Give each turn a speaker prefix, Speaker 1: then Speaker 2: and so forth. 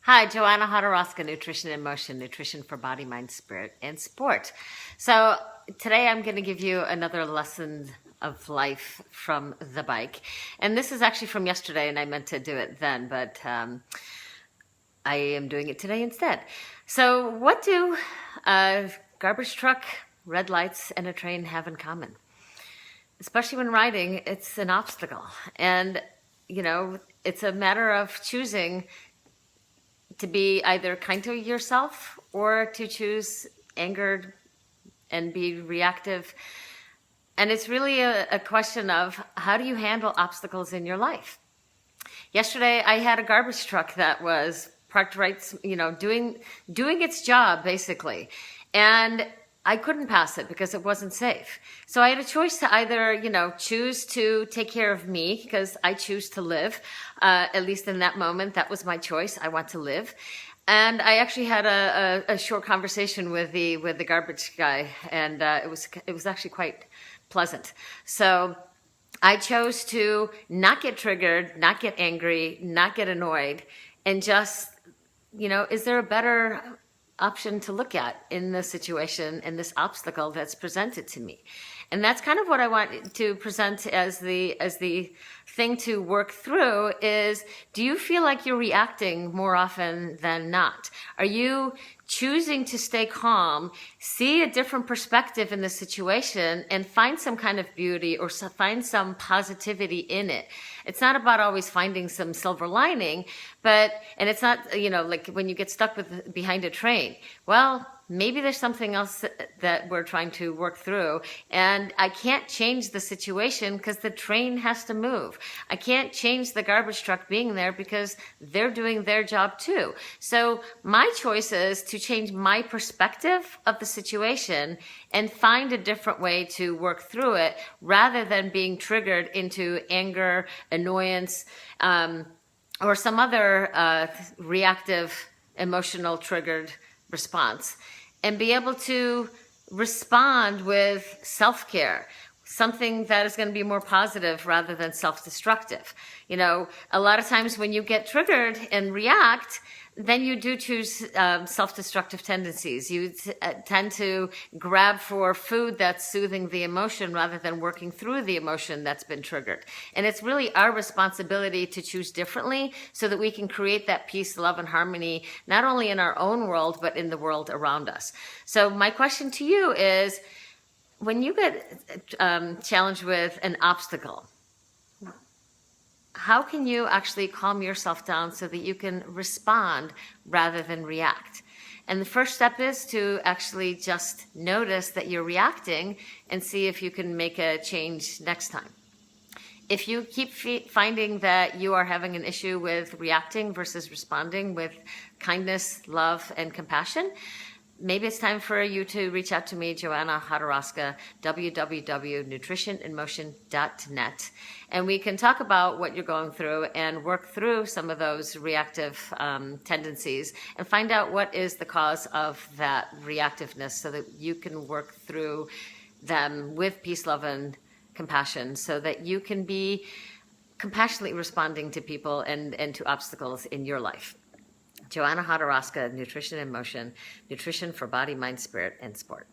Speaker 1: Hi, Joanna Hodorowska, Nutrition in Motion, nutrition for body, mind, spirit, and sport. So today I'm going to give you another lesson of life from the bike. And this is actually from yesterday, and I meant to do it then, but I am doing it today instead. So what do a garbage truck, red lights, and a train have in common? Especially when riding, it's an obstacle. And, it's a matter of choosing to be either kind to yourself or to choose anger and be reactive. And it's really a question of how do you handle obstacles in your life? Yesterday, I had a garbage truck that was parked right, doing its job, basically. And I couldn't pass it because it wasn't safe. So I had a choice to either, choose to take care of me because I choose to live. At least in that moment, that was my choice. I want to live. And I actually had a short conversation with the garbage guy, and it was actually quite pleasant. So I chose to not get triggered, not get angry, not get annoyed, and just, is there a better option to look at in this situation and this obstacle that's presented to me? And that's kind of what I want to present as the thing to work through is, do you feel like you're reacting more often than not? Are you choosing to stay calm, see a different perspective in the situation, and find some kind of beauty or find some positivity in it? It's not about always finding some silver lining, and it's not, like when you get stuck behind a train. Well, maybe there's something else that we're trying to work through, and I can't change the situation because the train has to move. I can't change the garbage truck being there because they're doing their job too. So my choice is to change my perspective of the situation and find a different way to work through it rather than being triggered into anger, annoyance, or some other reactive, emotional triggered response, and be able to respond with self-care, something that is going to be more positive rather than self-destructive. A lot of times when you get triggered and react, then you do choose self-destructive tendencies. You tend to grab for food that's soothing the emotion rather than working through the emotion that's been triggered. And it's really our responsibility to choose differently so that we can create that peace, love, and harmony, not only in our own world, but in the world around us. So my question to you is, when you get challenged with an obstacle, how can you actually calm yourself down so that you can respond rather than react? And the first step is to actually just notice that you're reacting and see if you can make a change next time. If you keep finding that you are having an issue with reacting versus responding with kindness, love, and compassion, maybe it's time for you to reach out to me, Joanna Hodorowska, www.nutritioninmotion.net. And we can talk about what you're going through and work through some of those reactive tendencies and find out what is the cause of that reactiveness so that you can work through them with peace, love, and compassion so that you can be compassionately responding to people and to obstacles in your life. Joanna Hodorowska, Nutrition in Motion, nutrition for body, mind, spirit, and sport.